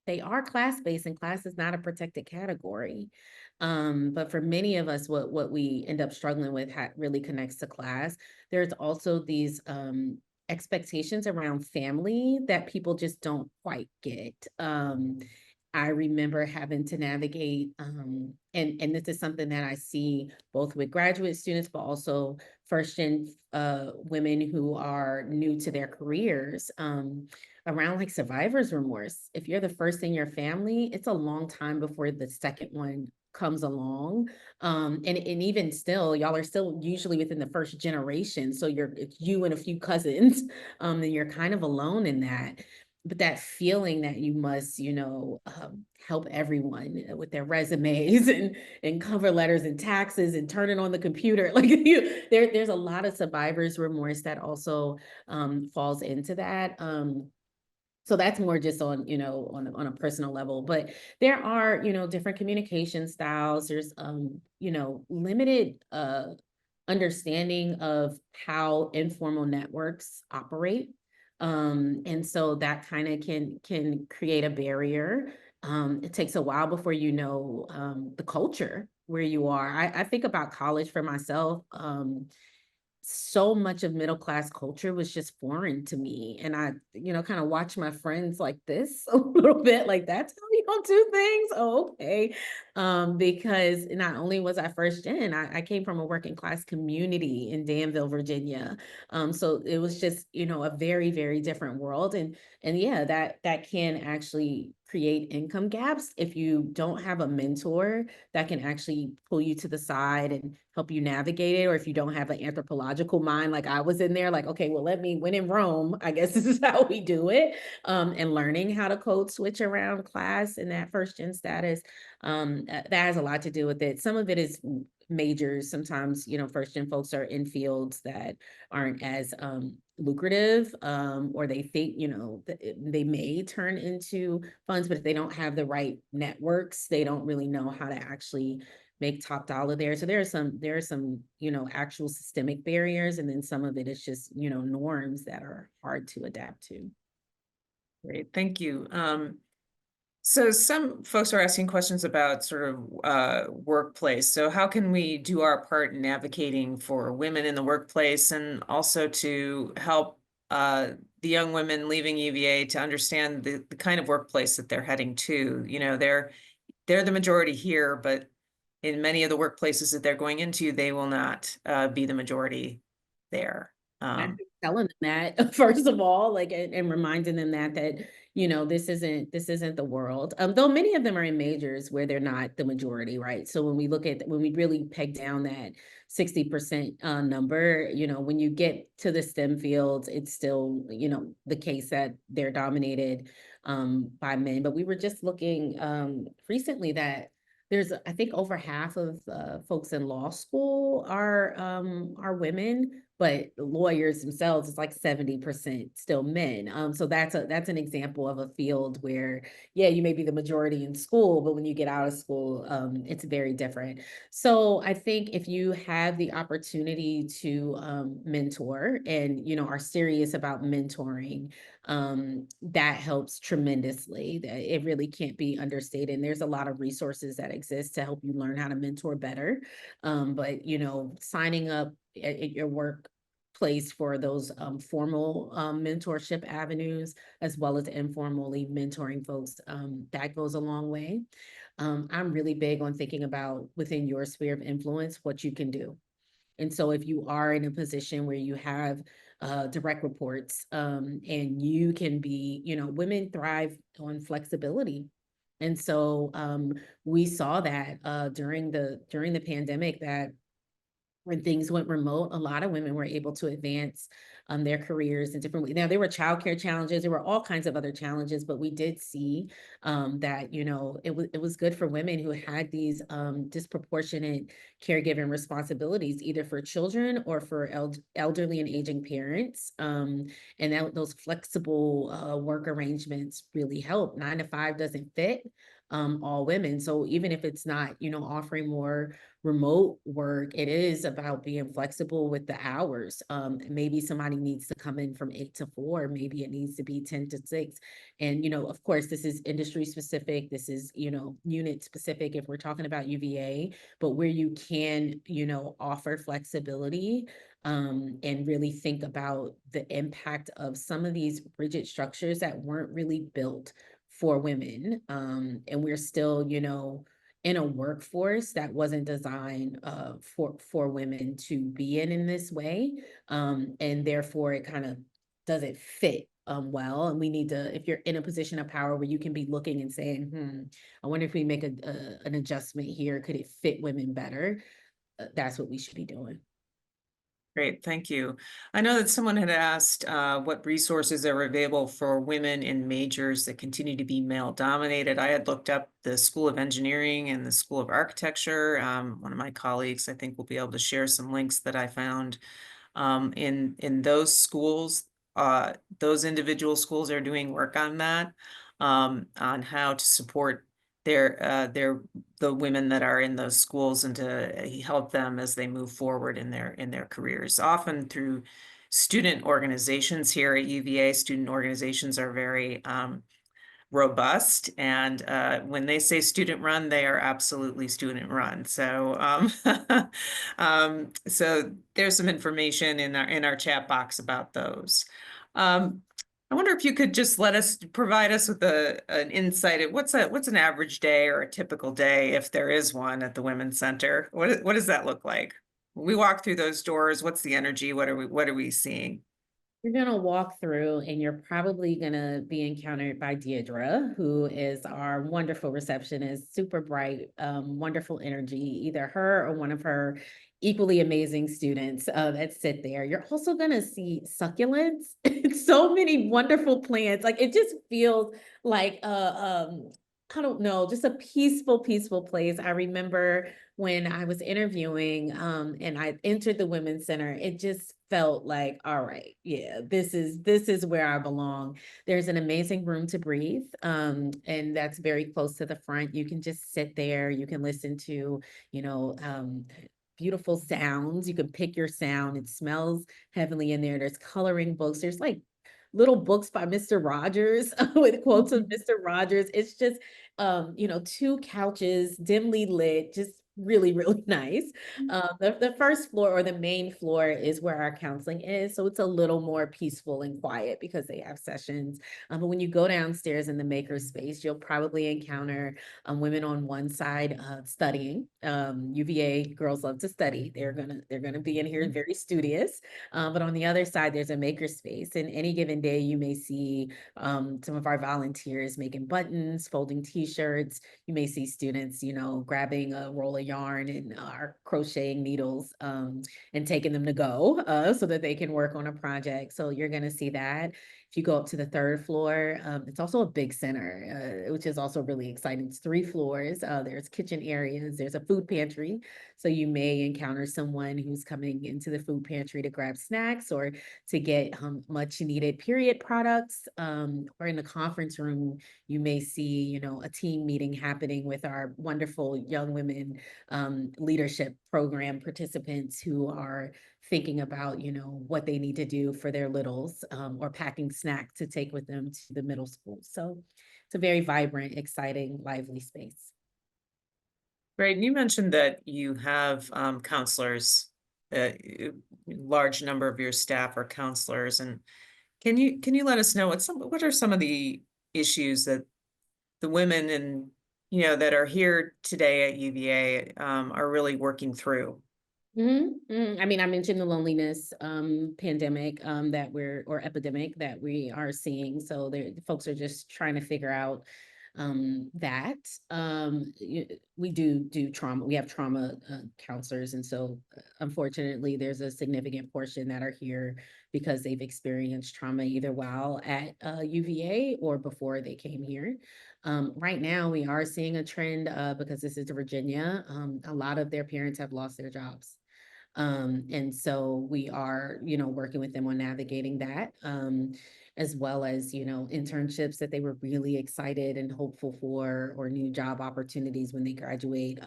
they are class-based, and class is not a protected category. But for many of us, what we end up struggling with really connects to class. There's also these expectations around family that people just don't quite get. I remember having to navigate, and this is something that I see both with graduate students, but also first gen women who are new to their careers. Around like survivor's remorse. If you're the first in your family, it's a long time before the second one comes along. And even still, y'all are still usually within the first generation. So it's you and a few cousins, and you're kind of alone in that. But that feeling that you must, help everyone with their resumes and cover letters and taxes and turn it on the computer. Like there's a lot of survivor's remorse that also falls into that. So that's more just on, on a personal level, but there are, different communication styles. There's, limited understanding of how informal networks operate. And so that kind of can create a barrier. It takes a while before you know the culture where you are. I think about college for myself. So much of middle class culture was just foreign to me. And I, kind of watch my friends like this a little bit, like that's how you don't do things. Oh, okay. Because not only was I first gen, I came from a working class community in Danville, Virginia. So it was just, a very, very different world. And yeah, that can actually create income gaps if you don't have a mentor that can actually pull you to the side and help you navigate it. Or if you don't have an anthropological mind, like I was in there, like, okay, well, when in Rome, I guess this is how we do it. And learning how to code switch around class in that first gen status, that has a lot to do with it. Some of it is majors. Sometimes, first gen folks are in fields that aren't as lucrative, or they think, they may turn into funds, but if they don't have the right networks, they don't really know how to actually make top dollar there. So there are some, actual systemic barriers, and then some of it is just, norms that are hard to adapt to. Great, thank you. So some folks are asking questions about sort of workplace. So how can we do our part in advocating for women in the workplace, and also to help the young women leaving UVA to understand the kind of workplace that they're heading to? They're the majority here, but in many of the workplaces that they're going into, they will not be the majority there. I think telling them that first of all, like, and reminding them that this isn't the world. Though many of them are in majors where they're not the majority, right? So when we really peg down that 60% number, when you get to the STEM fields, it's still, the case that they're dominated by men. But we were just looking recently that there's, I think, over half of folks in law school are women, but lawyers themselves is like 70% still men. So that's an example of a field where, yeah, you may be the majority in school, but when you get out of school, it's very different. So I think if you have the opportunity to mentor and, are serious about mentoring, that helps tremendously. It really can't be understated. And there's a lot of resources that exist to help you learn how to mentor better. But signing up at your workplace for those formal mentorship avenues, as well as informally mentoring folks, that goes a long way. I'm really big on thinking about within your sphere of influence what you can do. And so if you are in a position where you have direct reports. And you can be, women thrive on flexibility. And so we saw that during the pandemic, that when things went remote, a lot of women were able to advance their careers in different ways. Now, there were childcare challenges, there were all kinds of other challenges, but we did see that, it was good for women who had these disproportionate caregiving responsibilities, either for children or for elderly and aging parents. And those flexible work arrangements really help. 9 to 5 doesn't fit all women. So even if it's not, offering more remote work, it is about being flexible with the hours. Maybe somebody needs to come in from 8 to 4, maybe it needs to be 10 to 6. And, of course, this is industry specific, this is, unit specific if we're talking about UVA, but where you can, offer flexibility and really think about the impact of some of these rigid structures that weren't really built for women. And we're still, in a workforce that wasn't designed for women to be in this way. And therefore it kind of doesn't fit well. And we need to, if you're in a position of power where you can be looking and saying, I wonder if we make an adjustment here, could it fit women better? That's what we should be doing. Great, thank you. I know that someone had asked what resources are available for women in majors that continue to be male dominated. I had looked up the School of Engineering and the School of Architecture. One of my colleagues, I think, will be able to share some links that I found in those schools. Those individual schools are doing work on that, on how to support the women that are in those schools and to help them as they move forward in their careers, often through student organizations. Here at UVA, student organizations are very robust, and when they say student run, they are absolutely student run. So so there's some information in our chat box about those. I wonder if you could just provide us with an insight at what's an average day or a typical day, if there is one, at the Women's Center. What does that look like? When we walk through those doors, what's the energy? What are we seeing? You're going to walk through and you're probably going to be encountered by Deidre, who is our wonderful receptionist, super bright, wonderful energy, either her or one of her equally amazing students that sit there. You're also going to see succulents, so many wonderful plants. Like it just feels like I don't know, just a peaceful place. I remember when I was interviewing and I entered the Women's Center, it just felt like, all right, yeah, this is where I belong. There's an amazing room to breathe, and that's very close to the front. You can just sit there, you can listen to, you know, beautiful sounds. You can pick your sound. It smells heavenly in there. There's coloring books. There's like little books by Mr. Rogers with quotes of Mr. Rogers. It's just, 2 couches, dimly lit, just really nice. The first floor or the main floor is where our counseling is. So it's a little more peaceful and quiet because they have sessions. But when you go downstairs in the maker space, you'll probably encounter women on one side studying. UVA girls love to study. They're gonna be in here very studious. But on the other side, there's a maker space. And any given day, you may see some of our volunteers making buttons, folding t-shirts. You may see students, grabbing a roll of yarn and are crocheting needles and taking them to go so that they can work on a project. So you're going to see that. If you go up to the 3rd floor, it's also a big center, which is also really exciting. It's 3 floors. There's kitchen areas. There's a food pantry. So you may encounter someone who's coming into the food pantry to grab snacks or to get much needed period products. Or in the conference room, you may see, a team meeting happening with our wonderful young women leadership program participants who are thinking about, what they need to do for their littles or packing snacks to take with them to the middle school. So it's a very vibrant, exciting, lively space. Right, you mentioned that you have counselors. A large number of your staff are counselors, and can you let us know what are some of the issues that the women that are here today at UVA are really working through? I mean, I mentioned the loneliness pandemic that we're or epidemic that we are seeing. So there, folks are just trying to figure out that. We do trauma. We have trauma counselors, and so unfortunately, there's a significant portion that are here because they've experienced trauma either while at UVA or before they came here. Right now, we are seeing a trend because this is Virginia. A lot of their parents have lost their jobs. And so we are, working with them on navigating that, as well as, internships that they were really excited and hopeful for, or new job opportunities when they graduate,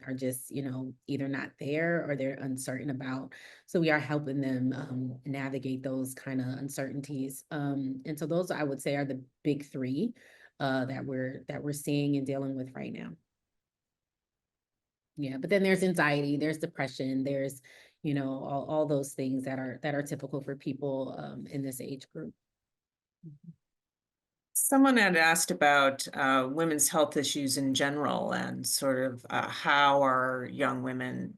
are just, either not there or they're uncertain about. So we are helping them navigate those kind of uncertainties. And so those I would say are the big three that we're seeing and dealing with right now. Yeah, but then there's anxiety, there's depression, there's, all those things that are typical for people in this age group. Someone had asked about women's health issues in general and sort of how are young women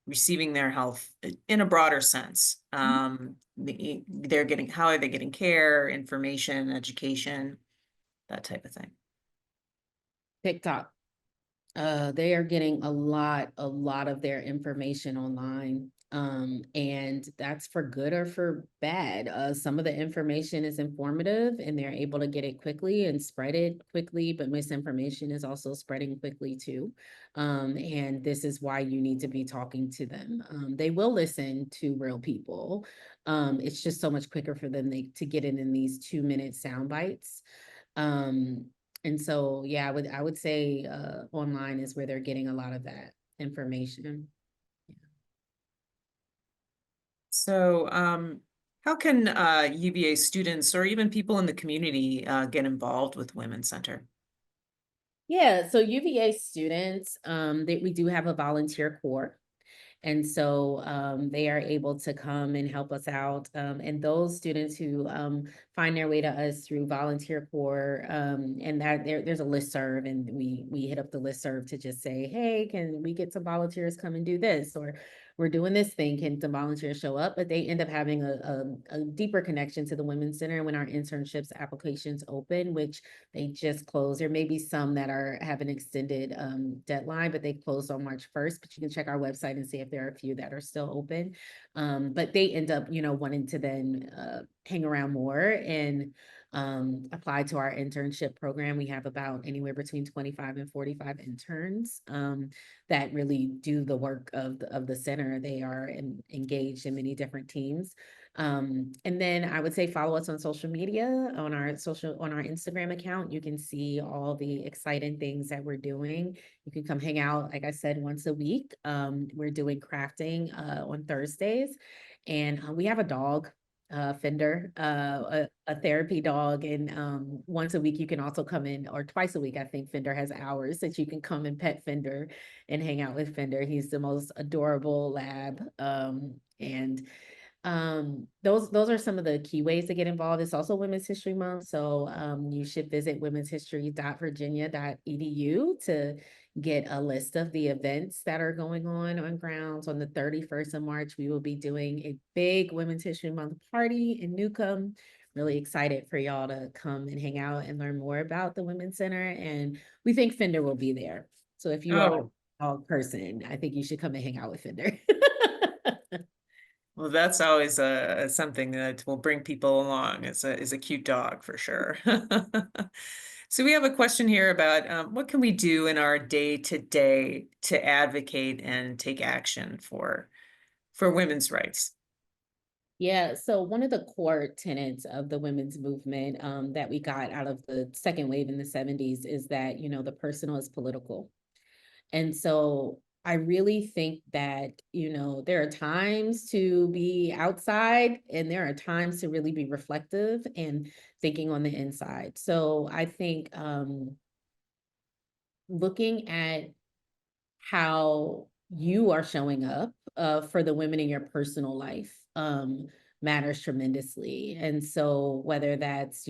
receiving their health in a broader sense. How are they getting care, information, education, that type of thing. TikTok. They are getting a lot of their information online. And that's for good or for bad. Some of the information is informative and they're able to get it quickly and spread it quickly, but misinformation is also spreading quickly too. And this is why you need to be talking to them. They will listen to real people. It's just so much quicker for them to get in these 2-minute sound bites. Um, and so, yeah, I would say online is where they're getting a lot of that information. So how can UVA students or even people in the community get involved with Women's Center? Yeah, so UVA students, we do have a volunteer corps. And so they are able to come and help us out. And those students who find their way to us through volunteer corps, and that there's a listserv, and we hit up the listserv to just say, hey, can we get some volunteers come and do this? Or we're doing this thing, can some volunteers show up? But they end up having a deeper connection to the Women's Center when our internships applications open, which they just closed. There may be some that have an extended deadline, but they closed on March 1st. But you can check our website and see if there are a few that are still open. But they end up, wanting to then hang around more and apply to our internship program. We have about anywhere between 25 and 45 interns that really do the work of the center. They are engaged in many different teams. And then I would say follow us on social media, on our Instagram account. You can see all the exciting things that we're doing. You can come hang out, like I said, once a week. We're doing crafting on Thursdays, and we have a dog, Fender, a therapy dog. And once a week you can also come in, or twice a week, I think Fender has hours that you can come and pet Fender and hang out with Fender. He's the most adorable lab. And those are some of the key ways to get involved. It's also Women's History Month, so you should visit womenshistory.virginia.edu to get a list of the events that are going on grounds. On the 31st of March, we will be doing a big Women's History Month party in Newcomb. Really excited for y'all to come and hang out and learn more about the Women's Center, and we think Fender will be there. So if you are Oh, a dog person, I think you should come and hang out with Fender. well, that's always something that will bring people along. Is a cute dog for sure. So we have a question here about what can we do in our day-to-day to advocate and take action for women's rights? Yeah, so one of the core tenets of the women's movement that we got out of the second wave in the 70s is that, the personal is political. And so I really think that, there are times to be outside and there are times to really be reflective and thinking on the inside. So I think looking at how you are showing up for the women in your personal life matters tremendously. And so whether that's,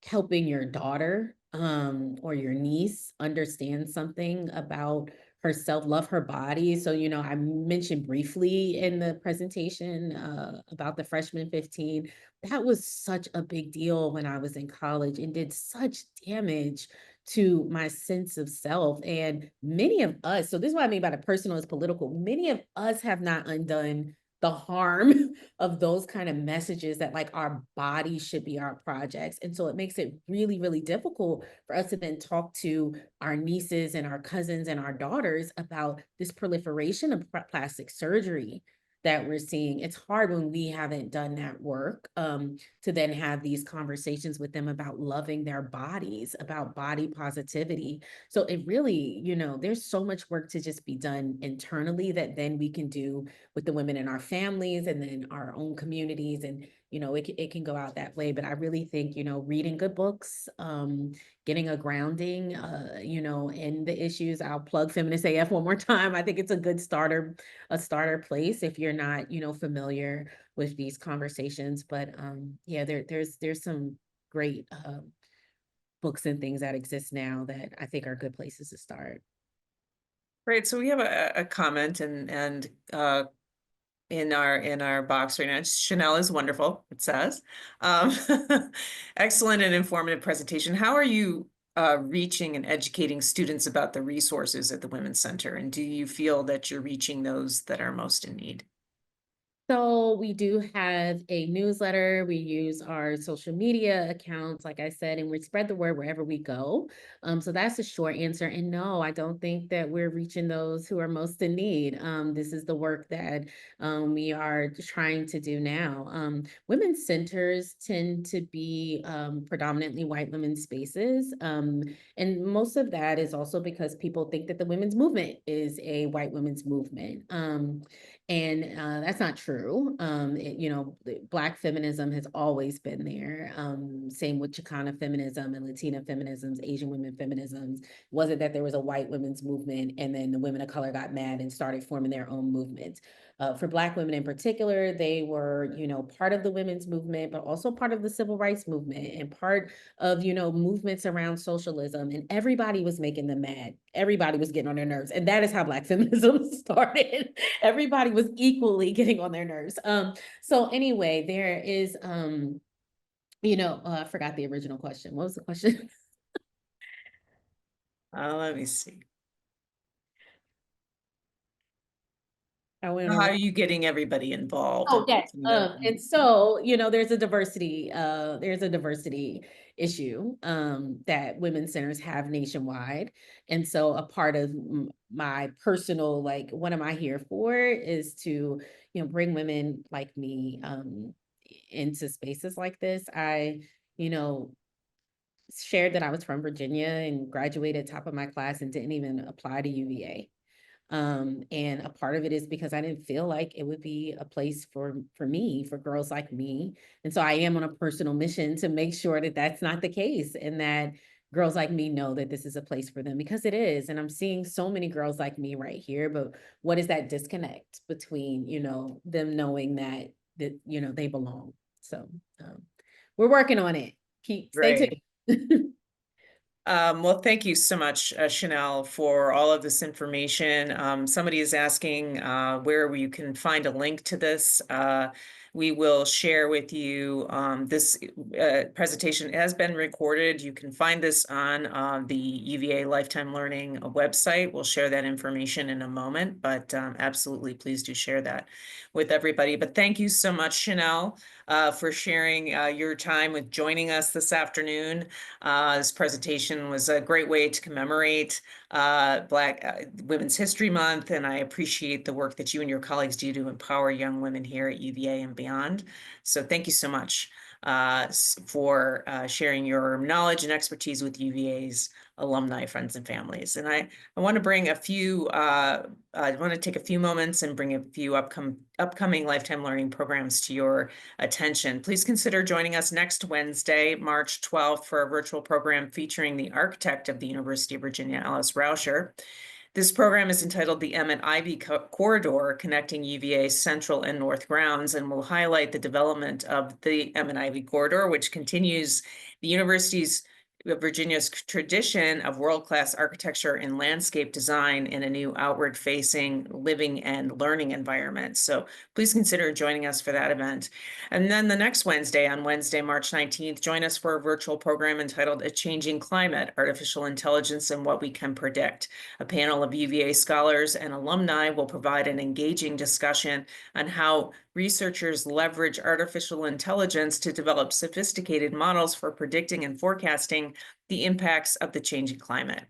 helping your daughter or your niece understand something about herself, love her body. So, I mentioned briefly in the presentation about the freshman 15. That was such a big deal when I was in college and did such damage to my sense of self. And many of us, so this is what I mean by the personal is political, many of us have not undone the harm of those kind of messages that like our body should be our projects. And so it makes it really, really difficult for us to then talk to our nieces and our cousins and our daughters about this proliferation of plastic surgery that we're seeing. It's hard when we haven't done that work to then have these conversations with them about loving their bodies, about body positivity. So it really, there's so much work to just be done internally that then we can do with the women in our families and then our own communities. And, it can go out that way. But I really think, reading good books, getting a grounding, in the issues. I'll plug Feminist AF one more time. I think it's a good a starter place if you're not, familiar with these conversations. But yeah, there's some great books and things that exist now that I think are good places to start. Great. So we have a comment and in our box right now. Chanel is wonderful, it says. Um, Excellent and informative presentation. How are you reaching and educating students about the resources at the Women's Center? And do you feel that you're reaching those that are most in need? So we do have a newsletter. We use our social media accounts, like I said, and we spread the word wherever we go. So that's a short answer. And no, I don't think that we're reaching those who are most in need. This is the work that we are trying to do now. Women's centers tend to be predominantly white women's spaces. And most of that is also because people think that the women's movement is a white women's movement. And that's not true. Black feminism has always been there. Same with Chicana feminism and Latina feminisms, Asian women feminisms. It wasn't that there was a white women's movement and then the women of color got mad and started forming their own movements. For Black women in particular, they were, part of the women's movement, but also part of the civil rights movement and part of, movements around socialism. And everybody was making them mad. Everybody was getting on their nerves. And that is how Black feminism started. Everybody was equally getting on their nerves. So anyway, there is, I forgot the original question. What was the question? Let me see. I went How on. are you getting everybody involved? Oh, yes. The- And so, there's a diversity issue that women's centers have nationwide. And so a part of my personal, like, what am I here for is to, bring women like me into spaces like this. I, you know, shared that I was from Virginia and graduated top of my class and didn't even apply to UVA. And a part of it is because I didn't feel like it would be a place for me, for girls like me. And so I am on a personal mission to make sure that that's not the case and that girls like me know that this is a place for them because it is. And I'm seeing so many girls like me right here, but what is that disconnect between, them knowing that they belong. So we're working on it. Stay Great. tuned. Well, thank you so much, Chanel, for all of this information. Somebody is asking where you can find a link to this. We will share with you this presentation has been recorded. You can find this on the UVA Lifetime Learning website. We'll share that information in a moment, but absolutely, please do share that with everybody. But thank you so much, Chanel, for sharing your time with joining us this afternoon. This presentation was a great way to commemorate Black Women's History Month, and I appreciate the work that you and your colleagues do to empower young women here at UVA and beyond. So thank you so much for sharing your knowledge and expertise with UVA's alumni, friends, and families. And I want to bring I want to take a few moments and bring a few upcoming Lifetime Learning programs to your attention. Please consider joining us next Wednesday, March 12th, for a virtual program featuring the architect of the University of Virginia, Alice Rauscher. This program is entitled the Emmett Ivy Corridor, connecting UVA Central and North Grounds, and will highlight the development of the Emmett Ivy Corridor, which continues the university's Virginia's tradition of world-class architecture and landscape design in a new outward-facing living and learning environment. So please consider joining us for that event. And then the next Wednesday, on Wednesday, March 19th, join us for a virtual program entitled A Changing Climate, Artificial Intelligence and What We Can Predict. A panel of UVA scholars and alumni will provide an engaging discussion on how researchers leverage artificial intelligence to develop sophisticated models for predicting and forecasting the impacts of the changing climate.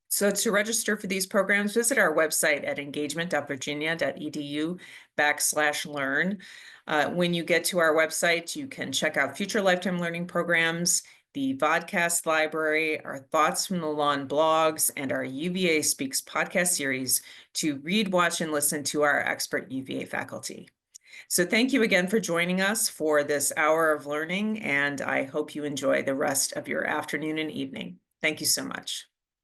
So to register for these programs, visit our website at engagement.virginia.edu/learn. When you get to our website, you can check out future lifetime learning programs, the vodcast library, our Thoughts from the Lawn blogs, and our UVA Speaks podcast series to read, watch, and listen to our expert UVA faculty. So thank you again for joining us for this hour of learning, and I hope you enjoy the rest of your afternoon and evening. Thank you so much.